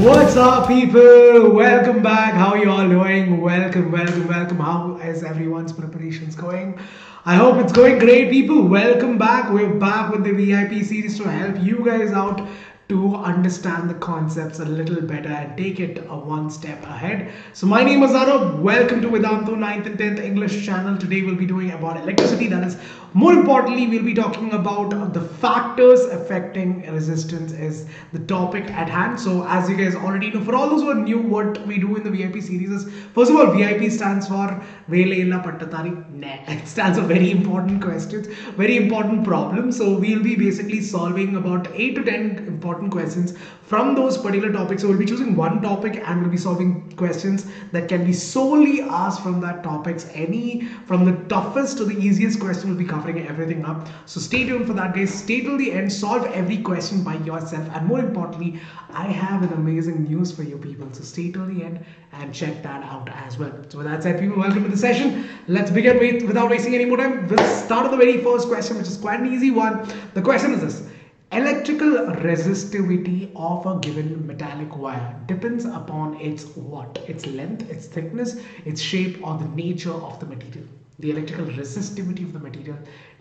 What's up, people? Welcome back. How are you all doing? Welcome. How is everyone's preparations going? I hope it's going great, people. Welcome back. We're back with the VIP series to help you guys out to understand the concepts a little better and take it one step ahead. So my name is Arab. Welcome to Vedantu 9th and 10th English channel. Today we'll be doing about electricity. That is, more importantly, we'll be talking about the factors affecting resistance is the topic at hand. So as you guys already know, for all those who are new, what we do in the VIP series is, first of all, VIP stands for Velela Pattatari. Nah, it stands for very important questions, very important problems. So we'll be basically solving about 8 to 10 important questions from those particular topics. So we'll be choosing one topic and we'll be solving questions that can be solely asked from that topics. Any from the toughest to the easiest question will be covering everything up. So stay tuned for that, guys. Stay till the end, solve every question by yourself, and more importantly, I have an amazing news for you people. So stay till the end and check that out as well. So with that said, people, welcome to the session. Let's begin without wasting any more time. We'll start with the very first question, which is quite an easy one. The question is this: electrical resistivity of a given metallic wire depends upon its what? Its length, its thickness, its shape, or the nature of the material. The electrical resistivity of the material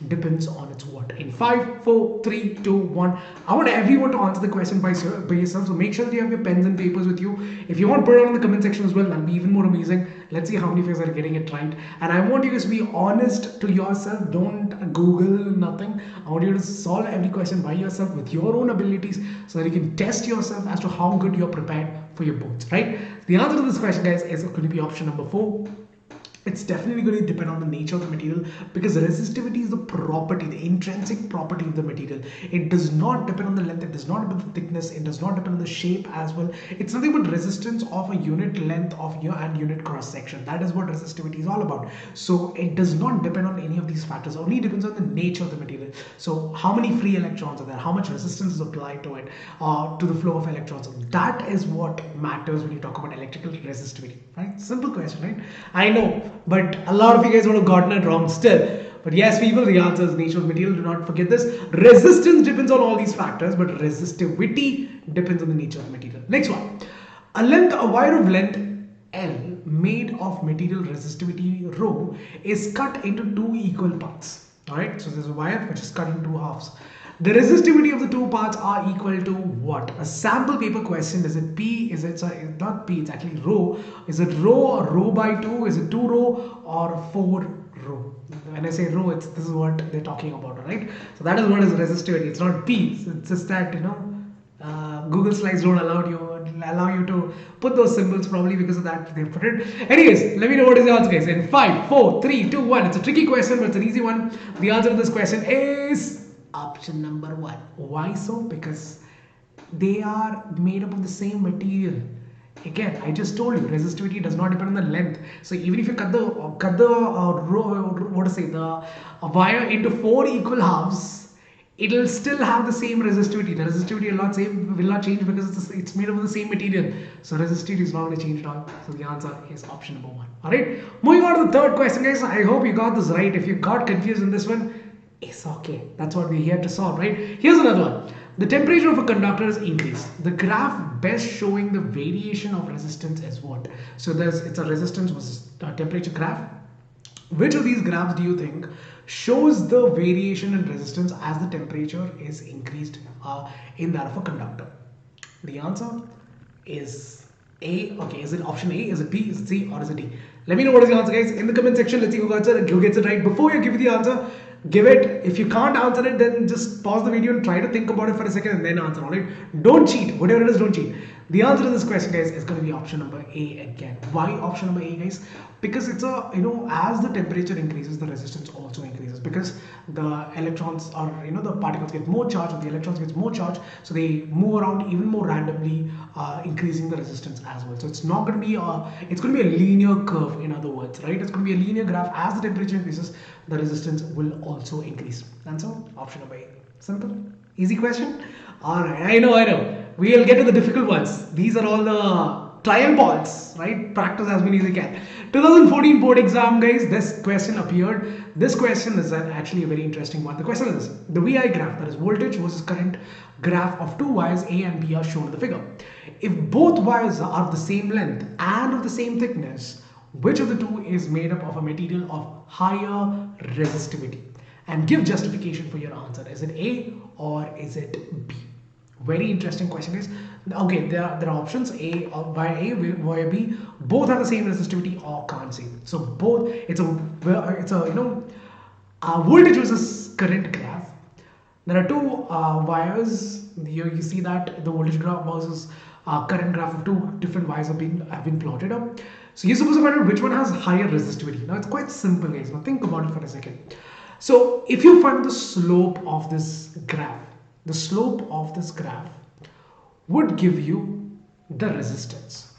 depends on its what? In 5, 4, 3, 2, 1. I want everyone to answer the question by yourself. So make sure that you have your pens and papers with you. If you want to put it on in the comment section as well, that'll be even more amazing. Let's see how many of you guys are getting it right. And I want you guys to be honest to yourself. Don't Google nothing. I want you to solve every question by yourself with your own abilities so that you can test yourself as to how good you're prepared for your boards, right? The answer to this question, guys, is going to be option number 4. It's definitely going to depend on the nature of the material, because resistivity is the property, the intrinsic property of the material. It does not depend on the length, it does not depend on the thickness, it does not depend on the shape as well. It's nothing but resistance of a unit length of your and unit cross section. That is what resistivity is all about. So it does not depend on any of these factors, only depends on the nature of the material. So how many free electrons are there, how much resistance is applied to it, to the flow of electrons. That is what matters when you talk about electrical resistivity, right? Simple question, right? I know, but a lot of you guys would have gotten it wrong still. But yes, people, the answer is nature of material. Do not forget this. Resistance depends on all these factors, but resistivity depends on the nature of the material. Next one. A wire of length L made of material resistivity rho is cut into 2 equal parts. Alright, so there's a wire which is cut into 2 halves. The resistivity of the 2 parts are equal to what? A sample paper question. Is it P? Is it, sorry, not P, it's actually rho. Is it rho or rho by 2? Is it 2 rho or 4 rho? When I say rho, this is what they're talking about, right? So that is what is resistivity. It's not P. It's just that, Google Slides don't allow you to put those symbols, probably because of that they put it. Anyways, let me know what is the answer, guys. In 5, 4, 3, 2, 1. It's a tricky question, but it's an easy one. The answer to this question is option number 1. Why so? Because they are made up of the same material. Again, I just told you, resistivity does not depend on the length. So even if you cut the wire into 4 equal halves, it will still have the same resistivity. The resistivity will not change because it's made up of the same material. So resistivity is not going to change at all. So the answer is option number 1. Alright, moving on to the third question, guys. I hope you got this right. If you got confused in this one, it's okay. That's what we're here to solve, right? Here's another one. The temperature of a conductor is increased. The graph best showing the variation of resistance is what? So it's a resistance versus temperature graph. Which of these graphs do you think shows the variation in resistance as the temperature is increased in that of a conductor? The answer is A. Okay, is it option A? Is it B? Is it C? Or is it D? Let me know what is the answer, guys, in the comment section. Let's see who gets it right. Before you give the answer, give it. If you can't answer it, then just pause the video and try to think about it for a second and then answer. Alright, don't cheat. Whatever it is, don't cheat. The answer to this question, guys, is going to be option number A again. Why option number A, guys? Because it's as the temperature increases, the resistance also increases, because the electrons or the particles get more charge, or the electrons gets more charge, so they move around even more randomly, increasing the resistance as well. So it's not going to be it's going to be a linear curve, in other words, right? It's going to be a linear graph. As the temperature increases, the resistance will also increase. Answer option number A. Simple, easy question. All right, I know. We'll get to the difficult ones. These are all the trial balls, right? Practice as many as you can. 2014 board exam, guys. This question appeared. This question is actually a very interesting one. The question is the VI graph, that is voltage versus current graph of two wires A and B are shown in the figure. If both wires are of the same length and of the same thickness, which of the two is made up of a material of higher resistivity? And give justification for your answer. Is it A or is it B? Very interesting question, guys. Okay, there are options A or via A, via B. Both have the same resistivity or can't see. So both, it's a voltage versus current graph. There are two wires. Here you see that the voltage graph versus current graph of two different wires have been plotted up. So you're supposed to find out which one has higher resistivity. Now it's quite simple, guys. Now think about it for a second. So if you find the slope of this graph, the slope of this graph would give you the resistance.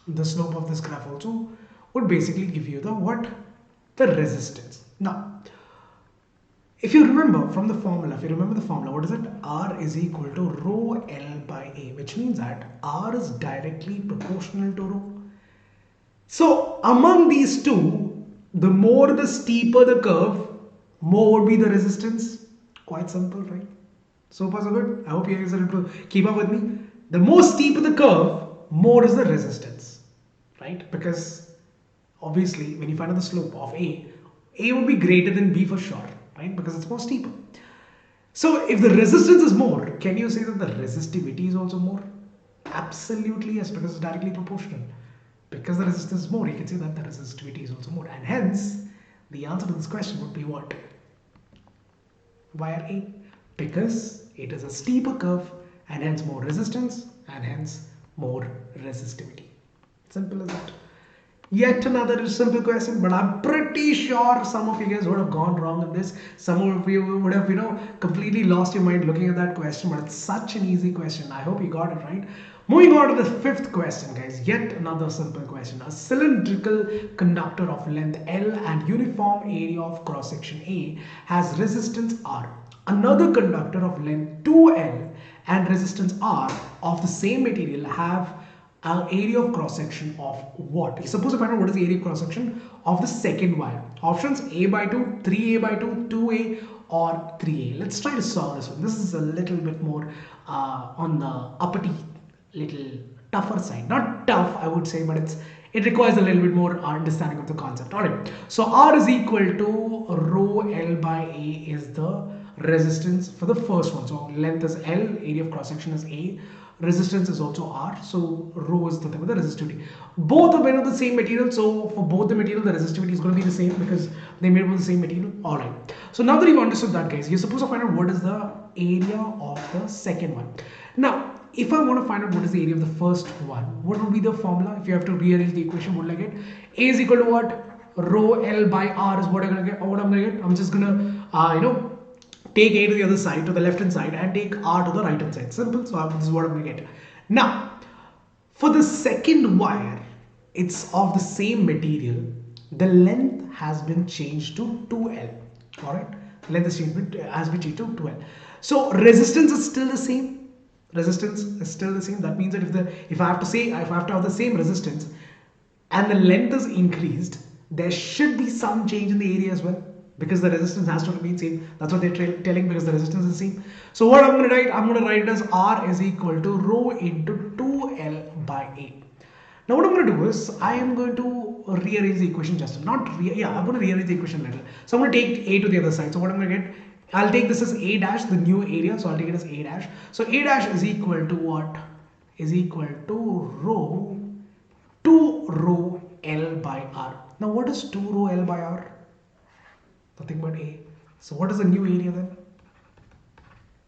The slope of this graph also would basically give you the what? The resistance. Now, if you remember from the formula, what is it? R is equal to rho L by A, which means that R is directly proportional to rho. So among these two, the steeper the curve, more would be the resistance. Quite simple, right? So far so good. I hope you guys are able to keep up with me. The more steep the curve, more is the resistance, right? Because obviously when you find out the slope of A would be greater than B for sure, right? Because it's more steeper. So if the resistance is more, can you say that the resistivity is also more? Absolutely yes, because it's directly proportional. Because the resistance is more, you can say that the resistivity is also more. And hence, the answer to this question would be what? Wire A. Because it is a steeper curve and hence more resistance and hence more resistivity. Simple as that. Yet another simple question, but I'm pretty sure some of you guys would have gone wrong in this. Some of you would have, completely lost your mind looking at that question, but it's such an easy question. I hope you got it right. Moving on to the fifth question, guys. Yet another simple question. A cylindrical conductor of length L and uniform area of cross section A has resistance R. Another conductor of length 2L and resistance R of the same material have an area of cross section of what? You're supposed to find out what is the area of cross section of the second wire. Options A by 2, 3A by 2, 2A or 3A. Let's try to solve this one. This is a little bit more on the uppity, little tougher side. Not tough, I would say, but it requires a little bit more understanding of the concept. Alright, so R is equal to rho L by A is the resistance for the first one. So length is L, area of cross section is A, resistance is also R, so rho is the thing with the resistivity. Both are made of the same material, so for both the material the resistivity is going to be the same because they made of the same material. Alright, so now that you've understood that, guys, you're supposed to find out what is the area of the second one. Now if I want to find out what is the area of the first one, what would be the formula? If you have to rearrange the equation, what will I get? A is equal to what? Rho L by R is what I'm going to get. Or what I'm going to get? I'm just going to, take A to the other side, to the left hand side, and take R to the right hand side. Simple. So this is what I'm going to get. Now, for the second wire, it's of the same material. The length has been changed to 2L. Alright? Length has been changed to 2L. So resistance is still the same. Resistance is still the same. That means that if I have to have the same resistance and the length is increased, there should be some change in the area as well, because the resistance has to remain same. That's what they're telling, because the resistance is same. So what I'm going to write? I'm going to write it as R is equal to rho into 2L by A. Now what I'm going to do is I am going to rearrange the equation I'm going to rearrange the equation a little. So I'm going to take A to the other side. So what I'm going to get? I'll take this as A dash, the new area. So I'll take it as A dash. So A dash is equal to what? Is equal to rho 2 rho L by R. Now what is 2 rho L by R? Nothing but A. So what is the new area then?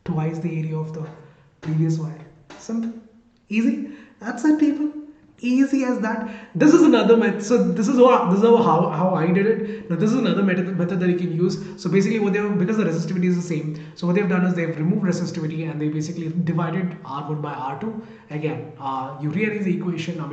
Twice the area of the previous wire. Simple. Easy. That's it, people. Easy as that. This is another method. So this is how I did it. Now this is another method that you can use. So basically because the resistivity is the same, so what they've done is they've removed resistivity and they basically divided R1 by R2. Again, you rearrange the equation.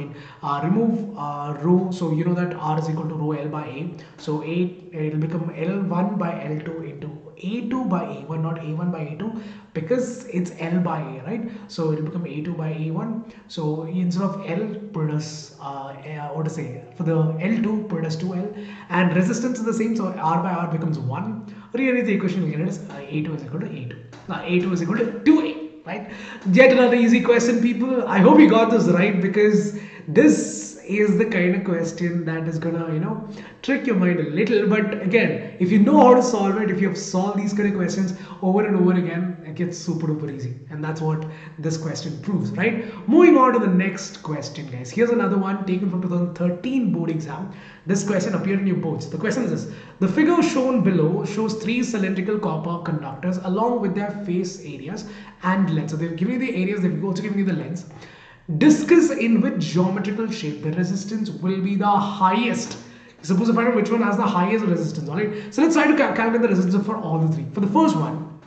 Remove rho. So you know that R is equal to rho L by A. So it'll become L1 by L2 into A2 by A1, not A1 by A2, because it's L by A, right? So it will become A2 by A1. So instead of L, put as what to say, for the L2, put as 2L, and resistance is the same, so R by R becomes 1. Really, the equation we get is A2 is equal to A2. Now A2 is equal to 2A. Right? Yet another easy question, people. I hope you got this right, because this is the kind of question that is gonna, trick your mind a little. But again, if you know how to solve it, if you have solved these kind of questions over and over again, it gets super duper easy. And that's what this question proves, right? Moving on to the next question, guys. Here's another one taken from 2013 board exam. This question appeared in your boards. The question is this: the figure shown below shows three cylindrical copper conductors along with their face areas and length. So they've given you the areas, they've also given you the length. Discuss in which geometrical shape the resistance will be the highest. You're supposed to find out which one has the highest resistance. Alright. So let's try to calculate the resistance for all the three. For the first one,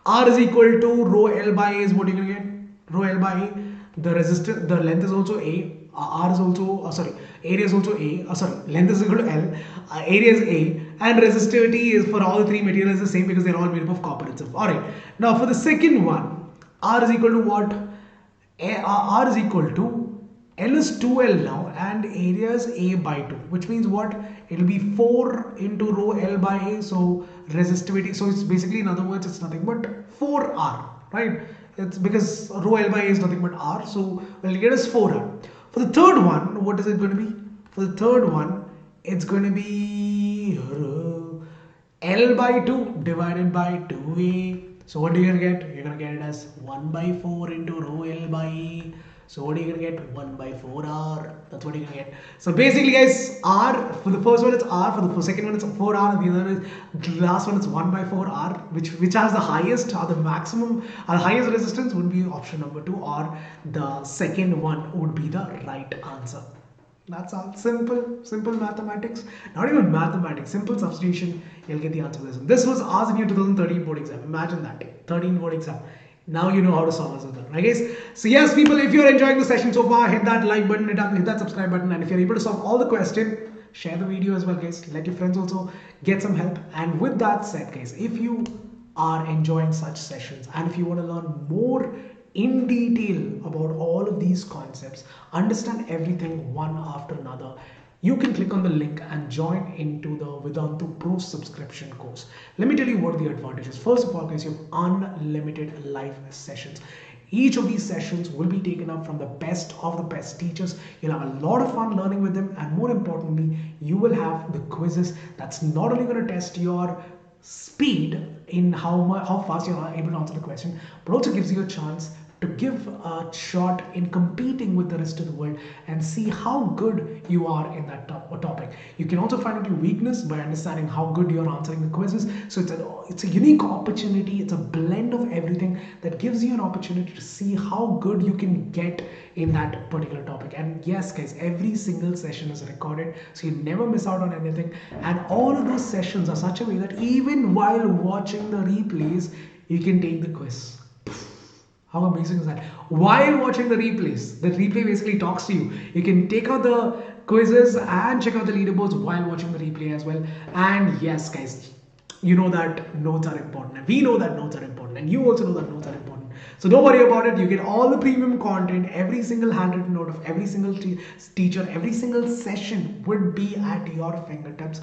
R is equal to rho L by A is what you're gonna get. Rho L by A. The resistance, the length is also A. R is also area is also A. Length is equal to L. Area is A, and resistivity is for all the three materials the same because they're all made up of copper itself. Alright. Now for the second one, R is equal to what? R is equal to L is 2L now, and area is A by 2, which means what? It will be 4 into rho L by A. So resistivity, so it's basically, in other words, it's nothing but 4R, right? It's because rho L by A is nothing but R, so we'll get us 4R. For the third one, what is it going to be? For the third one, it's going to be L by 2 divided by 2A. So what are you going to get? You're going to get it as 1 by 4 into rho L by A. So what are you going to get? 1 by 4R. That's what you're going to get. So basically, guys, R, for the first one it's R, for the second one it's 4R, and the other is, the last one is 1 by 4R, which has the highest or the maximum, or the highest resistance would be option number 2, or the second one would be the right answer. That's all. Simple mathematics. Not even mathematics, simple substitution. You'll get the answer to this. This was asked in your 2013 board exam. Imagine that. 13 board exam. Now you know how to solve this, right guys? So yes, people, if you're enjoying the session so far, hit that like button, hit that subscribe button, and if you're able to solve all the questions, share the video as well, guys. Let your friends also get some help. And with that said, guys, if you are enjoying such sessions and if you want to learn more in detail about all of these concepts, understand everything one after another, you can click on the link and join into the Vedantu Pro subscription course. Let me tell you what are the advantages. First of all, guys, you have unlimited live sessions. Each of these sessions will be taken up from the best of the best teachers. You'll have a lot of fun learning with them, and more importantly, you will have the quizzes that's not only going to test your speed in how fast you're able to answer the question, but also gives you a chance to give a shot in competing with the rest of the world and see how good you are in that topic. You can also find out your weakness by understanding how good you're answering the quizzes. So it's a unique opportunity. It's a blend of everything that gives you an opportunity to see how good you can get in that particular topic. And yes, guys, every single session is recorded, so you never miss out on anything. And all of those sessions are such a way that even while watching the replays, you can take the quiz. How amazing is that? While watching the replays, the replay basically talks to you. You can take out the quizzes and check out the leaderboards while watching the replay as well. And yes, guys, you know that notes are important. And we know that notes are important. And you also know that notes are important. So don't worry about it. You get all the premium content. Every single handwritten note of every single teacher, every single session would be at your fingertips,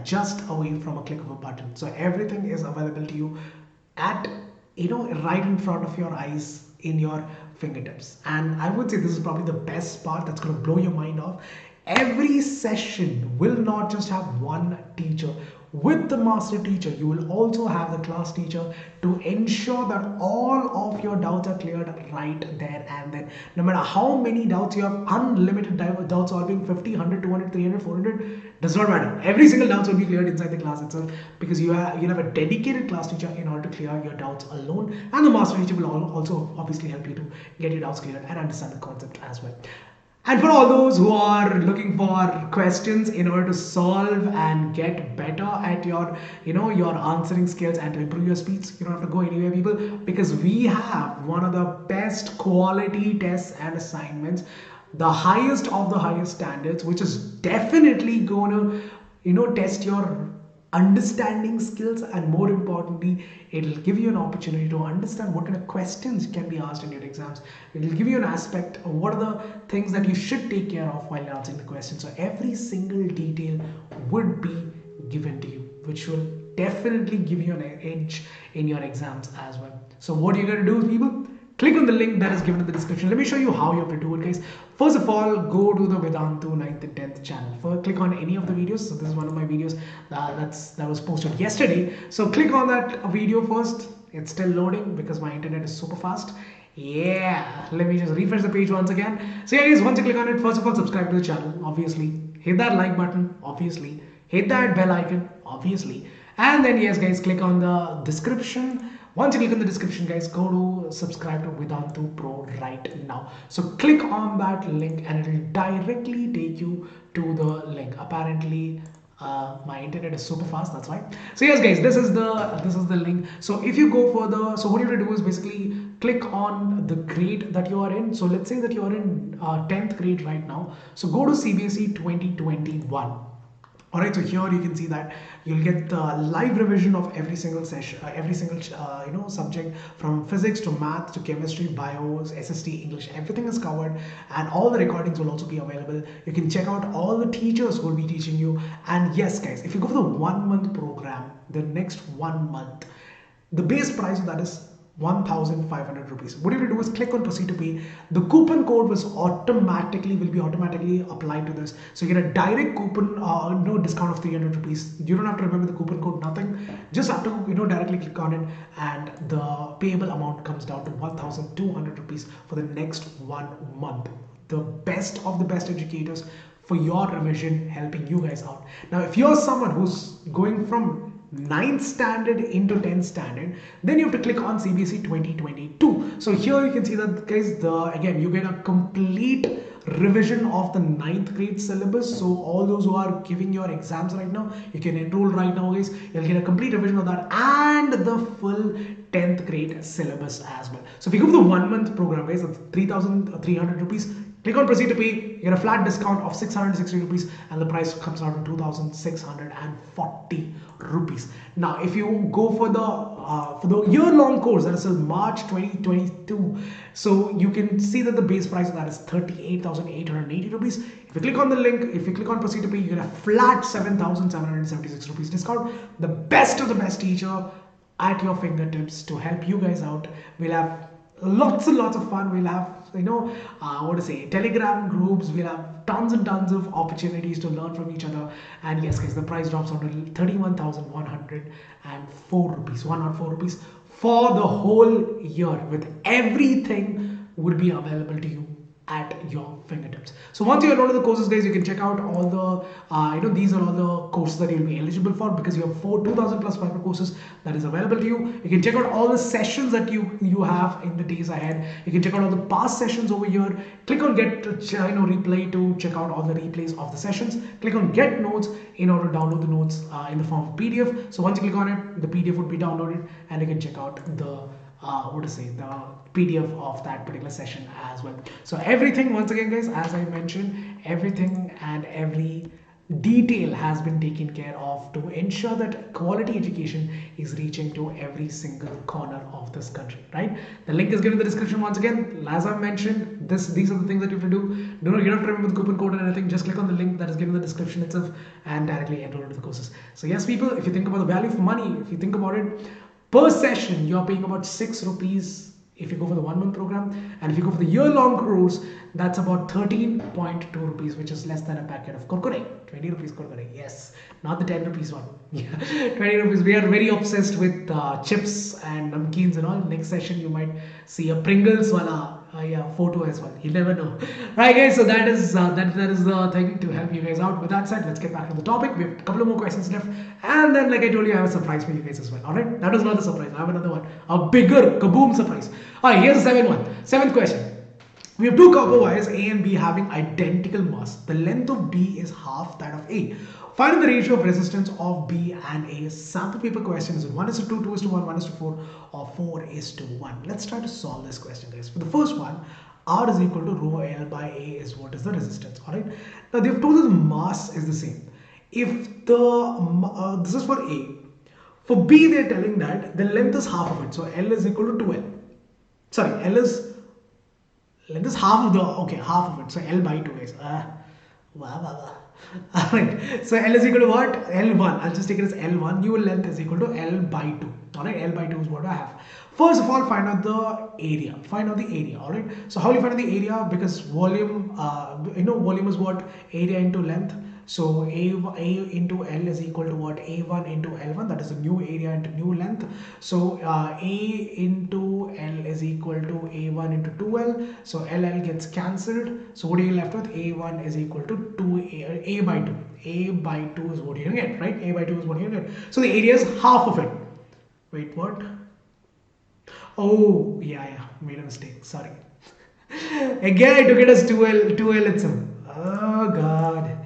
just away from a click of a button. So everything is available to you at right in front of your eyes, in your fingertips. And I would say this is probably the best part that's going to blow your mind off. Every session will not just have one teacher. With the master teacher, you will also have the class teacher to ensure that all of your doubts are cleared right there and then. No matter how many doubts you have, unlimited doubt solving, 50, 100, 200, 300, 400, does not matter. Every single doubt will be cleared inside the class itself, because you'll have a dedicated class teacher in order to clear your doubts alone. And the master teacher will also obviously help you to get your doubts cleared and understand the concept as well. And for all those who are looking for questions in order to solve and get better at your answering skills and to improve your speech, you don't have to go anywhere, people, because we have one of the best quality tests and assignments, the highest of the highest standards, which is definitely going to test your understanding skills, and more importantly, it'll give you an opportunity to understand what kind of questions can be asked in your exams. It'll give you an aspect of what are the things that you should take care of while answering the question. So every single detail would be given to you, which will definitely give you an edge in your exams as well. So what you're going to do, people, click on the link that is given in the description. Let me show you how you have to do it, guys. First of all, go to the Vedantu 9th and 10th channel. First, click on any of the videos. So this is one of my videos that was posted yesterday. So click on that video first. It's still loading because my internet is super fast. Yeah, let me just refresh the page once again. So yeah, guys, once you click on it, first of all, subscribe to the channel, obviously. Hit that like button, obviously. Hit that bell icon, obviously. And then yes, guys, click on the description. Once you click on the description, guys, go to subscribe to Vedantu Pro right now. So click on that link and it will directly take you to the link. Apparently, my internet is super fast, that's why. So yes, guys, this is the link. So if you go further, so what you have to do is basically click on the grade that you are in. So let's say that you are in 10th grade right now. So go to CBSE 2021. Alright, so here you can see that you'll get the live revision of every single session, every single subject, from physics to math to chemistry, bios, SST, English, everything is covered, and all the recordings will also be available. You can check out all the teachers who will be teaching you. And yes, guys, if you go for the 1 month program, the next 1 month, the base price of that is 1,500 rupees. What you have to do is click on proceed to pay. The coupon code will be automatically applied to this. So you get a direct coupon, no discount of 300 rupees. You don't have to remember the coupon code, nothing. Just have to directly click on it, and the payable amount comes down to 1,200 rupees for the next 1 month. The best of the best educators for your revision, helping you guys out. Now, if you're someone who's going from 9th standard into 10th standard, then you have to click on CBSE 2022. So here you can see that, guys, again you get a complete revision of the 9th grade syllabus. So all those who are giving your exams right now, you can enroll right now, guys. You'll get a complete revision of that and the full 10th grade syllabus as well. So if you go for the 1 month program, guys, that's 3,300 rupees. Click on proceed to pay. You get a flat discount of 660 rupees, and the price comes out to 2,640 rupees. Now, if you go for the year-long course, that is till March 2022, so you can see that the base price of that is 38,880 rupees. If you click on the link, if you click on proceed to pay, you get a flat 7,776 rupees discount. The best of the best teacher at your fingertips to help you guys out. We'll have lots and lots of fun. We'll have Telegram groups. We'll have tons and tons of opportunities to learn from each other. And yes, guys, the price drops down to 31,104 rupees, 104 rupees for the whole year, with everything would be available to you at your fingertips. So once you enroll in the courses, guys, you can check out all the these are all the courses that you'll be eligible for, because you have 2,000 plus private courses that is available to you. You can check out all the sessions that you have in the days ahead. You can check out all the past sessions over here. Click on get replay to check out all the replays of the sessions. Click on get notes in order to download the notes in the form of PDF. So once you click on it, the PDF would be downloaded, and you can check out the the PDF of that particular session as well. So everything, once again, guys, as I mentioned, everything and every detail has been taken care of to ensure that quality education is reaching to every single corner of this country, right? The link is given in the description once again. As I mentioned, these are the things that you have to do. You don't have to remember the coupon code or anything. Just click on the link that is given in the description itself and directly enroll into the courses. So yes, people, if you think about the value for money, if you think about it, per session, you're paying about 6 rupees if you go for the 1 month program, and if you go for the year-long course, that's about 13.2 rupees, which is less than a packet of Kurkure. 20 rupees Kurkure, yes, not the 10 rupees one. Yeah, 20 rupees. We are very obsessed with chips and namkeens and all. Next session, you might see a Pringles wala photo as well. You never know. Right, guys, so that is the thing to help you guys out. With that said, let's get back to the topic. We have a couple of more questions left, and then, like I told you, I have a surprise for you guys as well. All right, that was not a surprise. I have another one, a bigger kaboom surprise. All right, here's the seventh question. We have two copper wires, A and B, having identical mass. The length of B is half that of A. Find the ratio of resistance of B and A. Sample paper question is 1:2, 2:1, 1:4, or 4:1. Let's try to solve this question, guys. For the first one, R is equal to rho L by A is what is the resistance. All right. Now they've told us the mass is the same. if the this is for A. For B, they're telling that the length is half of it. So L is equal to 2L. Sorry, L is length is half of the half of it. So L by 2 is wow, wow, wow. Alright. So L is equal to what? L1. I'll just take it as L1. New length is equal to L by 2. Alright, L by 2 is what I have. First of all, find out the area. Find out the area. Alright. So how will you find out the area? Because volume, volume is what? Area into length. So A into L is equal to what? A1 into L1. That is the new area into new length. So A into L is equal to A1 into 2L. So LL gets cancelled. So what are you left with? A1 is equal to 2A, A by 2. A by 2 is what you're going to get, right? A by 2 is what you're going to get. So the area is half of it. Wait, what? Oh, yeah, made a mistake. Sorry. Again, I took it as 2L itself. Oh, God.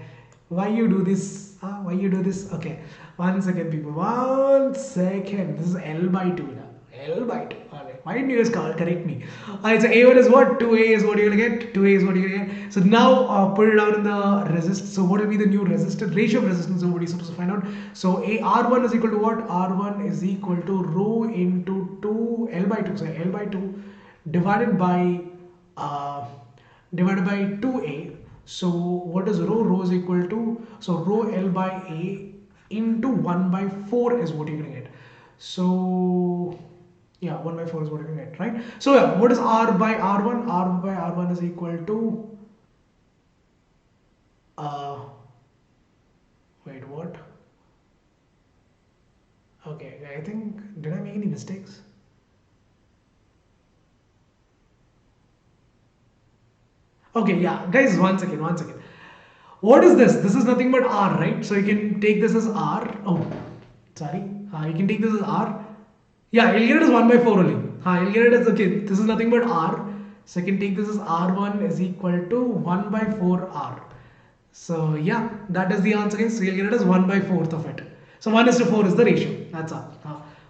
Why you do this? Why you do this? Okay, 1 second, people. 1 second. This is L by 2 now. L by 2. Okay. Why didn't you just correct me? Alright, so A1 is what? 2A is what you're gonna get. 2A is what you're gonna get. So now put it out in the resist. So what will be the new resistance ratio of resistance? So what are you supposed to find out? So R1 is equal to what? R1 is equal to rho into 2 L by 2. So L by 2 divided by 2A. So what is rho? Rho is equal to, so rho L by A into 1 by 4 is what you're going to get. So yeah, 1 by 4 is what you're going to get, right? So yeah, what is R by R1? R by R1 is equal to, wait, what? Okay, I think, did I make any mistakes? Okay, yeah, guys, 1 second, 1 second. What is this? This is nothing but R, right? So you can take this as R. Oh, sorry. You can take this as R. Yeah, you'll get it as 1 by 4 only. You'll get it as, okay, this is nothing but R. So you can take this as R1 is equal to 1 by 4R. So yeah, that is the answer, guys. So you'll get it as 1 by 4th of it. So 1 is to 4 is the ratio. That's all.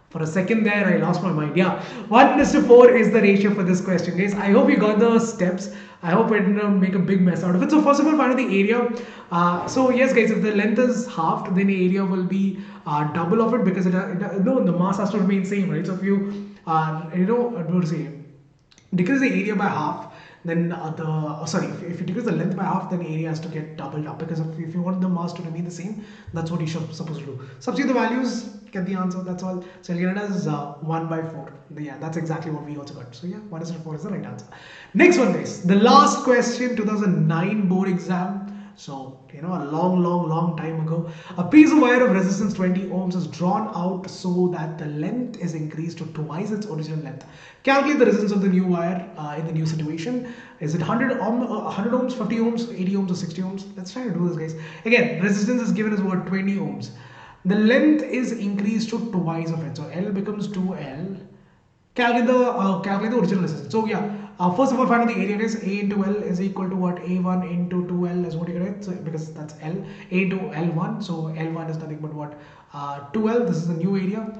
For a second there, I lost my mind. Yeah, 1 is to 4 is the ratio for this question, guys. I hope you got the steps. I hope I didn't make a big mess out of it. So first of all, find out the area. So yes, guys, if the length is halved, then the area will be double of it, because the mass has to remain same, right? So if you what to say, decrease the area by half, then if you decrease the length by half, then area has to get doubled up, because if you want the mass to remain the same, that's what you should supposed to do. Substitute the values, get the answer, that's all. So you'll get it as 1 by 4. Yeah, that's exactly what we also got. So yeah, 1 is to 4 is the right answer. Next one, guys, the last question, 2009 board exam. So, a long time ago, a piece of wire of resistance 20 ohms is drawn out so that the length is increased to twice its original length. Calculate the resistance of the new wire in the new situation. Is it 100 ohms, 50 ohms, 80 ohms, or 60 ohms? Let's try to do this, guys. Again, resistance is given as what? 20 ohms. The length is increased to twice of it. So L becomes 2L. Calculate the original resistance. So yeah, first of all, find out the area, is A into L is equal to what? A1 into 2L is what you get. So because that's L, A into L1. So L1 is nothing but what? 2L. This is the new area.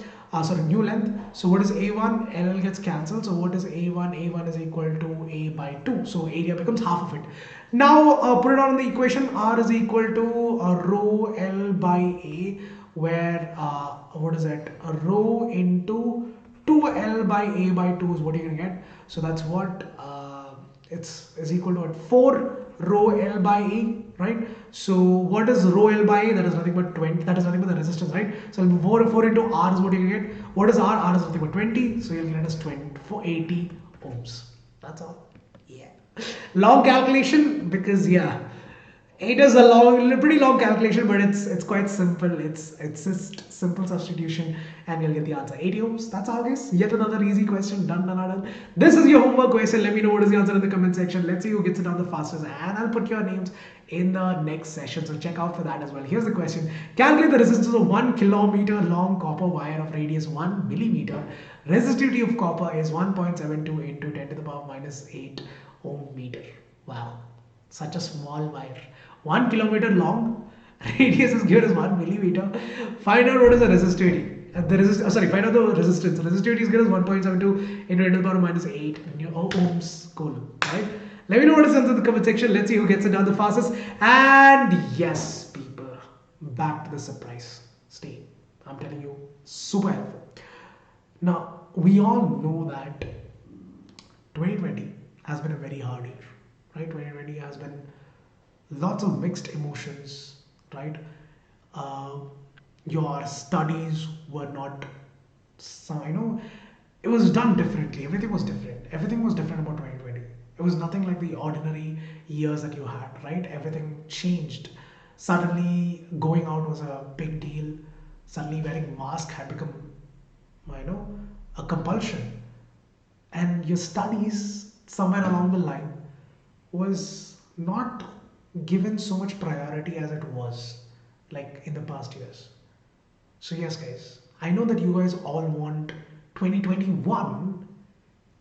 New length. So what is A1? L gets cancelled. So what is A1? A1 is equal to A by 2. So area becomes half of it. Now put it on the equation. R is equal to rho L by A, where what is that? Rho into 2L by A by 2 is what you're going to get. So that's what is equal to what? 4 rho L by A, right? So what is rho L by A? That is nothing but 20. That is nothing but the resistance, right? So 4 into R is what you get. What is R? R is nothing but 20. So you'll get it as 20 for 80 ohms. That's all. Yeah. Long calculation, because yeah, it is a pretty long calculation, but it's quite simple. It's just simple substitution, and you'll get the answer. 80 ohms. That's all, guys. Yet another easy question. Done. This is your homework question. Let me know what is the answer in the comment section. Let's see who gets it done the fastest, and I'll put your names in the next session. So check out for that as well. Here's the question: calculate the resistance of 1 kilometer long copper wire of radius 1 millimeter. Resistivity of copper is 1.72 into 10 to the power minus 8 ohm meter. Wow, such a small wire. 1 kilometer long, radius is given as 1 millimeter. Find out what is the resistivity. Find out the resistance. Resistivity is given as 1.72 into 10 to the power minus 8 ohms. Cool, right? Let me know what is the answer in the comment section. Let's see who gets it down the fastest. And yes, people, back to the surprise. Stay. I'm telling you, super helpful. Now, we all know that 2020 has been a very hard year, right? 2020 has been lots of mixed emotions, right? Uh, your studies were not, it was done differently. Everything was different. Everything was different about 2020. It was nothing like the ordinary years that you had, right? Everything changed. Suddenly, going out was a big deal. Suddenly, wearing mask had become, you know, a compulsion. And your studies, somewhere along the line, was not given so much priority as it was, like in the past years. So, yes, guys, I know that you guys all want 2021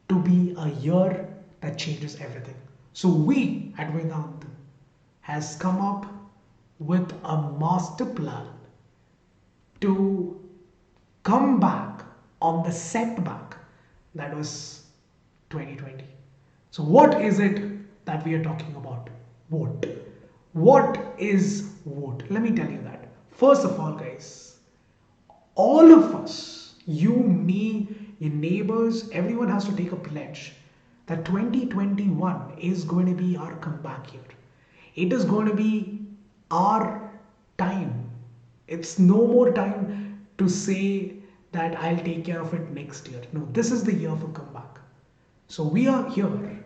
to be a year that changes everything. So, we at Vedant has come up with a master plan to come back on the setback that was 2020. So, what is it that we are talking about? Vote. What is vote? Let me tell you that. First of all, guys, all of us, you, me, your neighbors, everyone has to take a pledge that 2021 is going to be our comeback year. It is going to be our time. It's no more time to say that I'll take care of it next year. No, this is the year for comeback. So we are here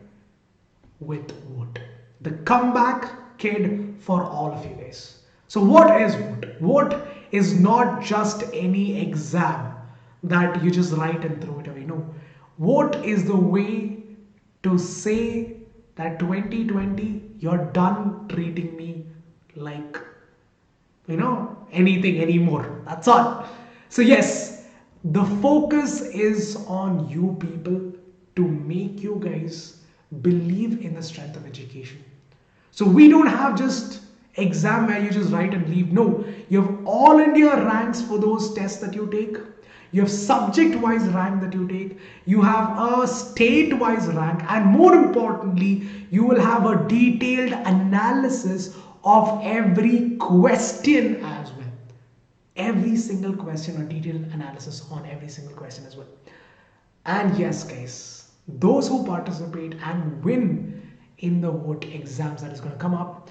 with Vote, the comeback kid for all of you guys. So what is Vote? Vote is not just any exam that you just write and throw it away. No, Vote is the way to say that 2020 you're done treating me like anything anymore. That's all. So yes, the focus is on you people to make you guys believe in the strength of education. So we don't have just exam where you just write and leave. No, you have all India ranks for those tests that you take. You have subject-wise rank that you take. You have a state-wise rank, and more importantly, you will have a detailed analysis of every question as well. Every single question, a detailed analysis on every single question as well. And yes, guys, those who participate and win in the Vote exams that is going to come up,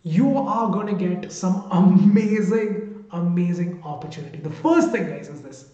you are going to get some amazing opportunity. The first thing, guys, is this.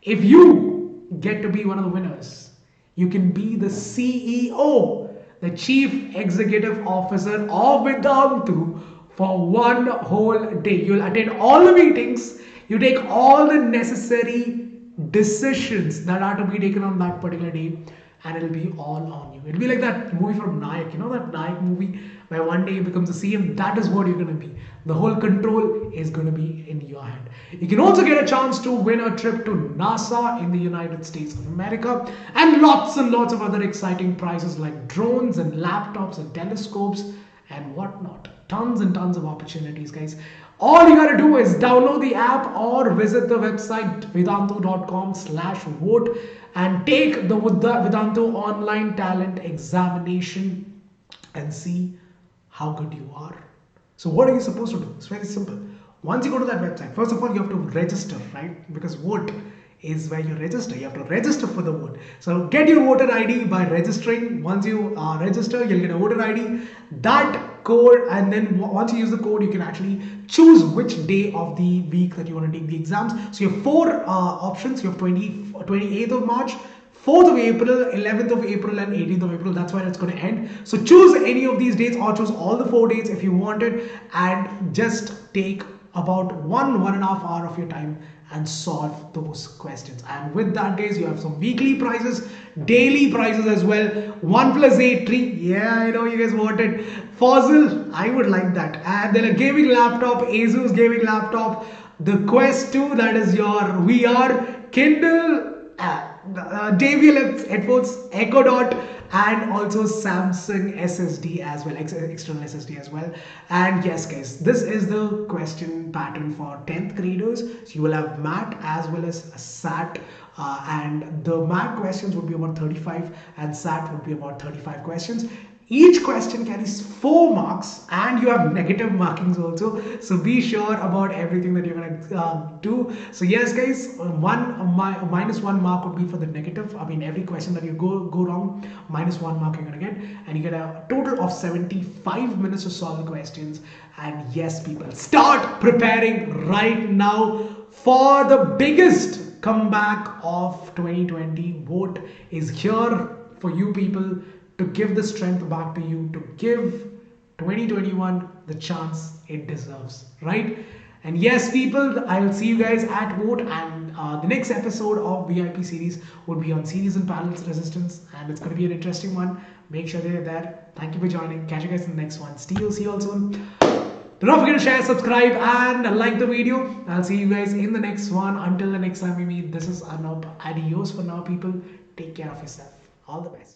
If you get to be one of the winners, you can be the CEO, the Chief Executive Officer of Vedantu for one whole day. You'll attend all the meetings, you take all the necessary decisions that are to be taken on that particular day, and it'll be all on you. It'll be like that movie from Nayak, that Nayak movie where one day he becomes a CM. That is what you're going to be. The whole control is going to be in your hand. You can also get a chance to win a trip to NASA in the United States of America, and lots of other exciting prizes like drones and laptops and telescopes and whatnot. Tons and tons of opportunities, guys. All you gotta do is download the app or visit the website vedantu.com/vote and take the Vedantu online talent examination and see how good you are. So what are you supposed to do? It's very simple. Once you go to that website, first of all, you have to register, right? Because Vote is where you register. You have to register for the vote. So get your voter ID by registering. Once you register, you'll get a voter ID. That code, and then once you use the code, you can actually choose which day of the week that you want to take the exams. So you have four options. You have 28th of March, 4th of April, 11th of April, and 18th of April. That's where it's going to end. So choose any of these dates or choose all the 4 dates if you want it, and just take about 1.5 hours of your time and solve those questions. And with that, guys, you have some weekly prizes, daily prizes as well. 1 + 8 3. Yeah, I know you guys wanted Fossil. I would like that. And then a gaming laptop, Asus gaming laptop, the Quest 2, that is your VR, Kindle, JBL headphones, Echo Dot, and also Samsung SSD as well, external SSD as well. And yes, guys, this is the question pattern for 10th graders. So you will have MAT as well as SAT, and the MAT questions would be about 35 and SAT would be about 35 questions. Each question carries 4 marks and you have negative markings also. So be sure about everything that you're going to do. So yes guys, minus 1 mark would be for the negative. I mean every question that you go wrong, minus 1 mark you're going to get. And you get a total of 75 minutes to solve the questions. And yes people, start preparing right now for the biggest comeback of 2020. Vote is here for you people to give the strength back to you, to give 2021 the chance it deserves, right? And yes, people, I'll see you guys at Vote, and the next episode of VIP series would be on series and panels resistance, and it's going to be an interesting one. Make sure they're there. Thank you for joining. Catch you guys in the next one. See you all soon. Do not forget to share, subscribe, and like the video. I'll see you guys in the next one. Until the next time we meet, this is Arnab. Adios for now, people. Take care of yourself. All the best.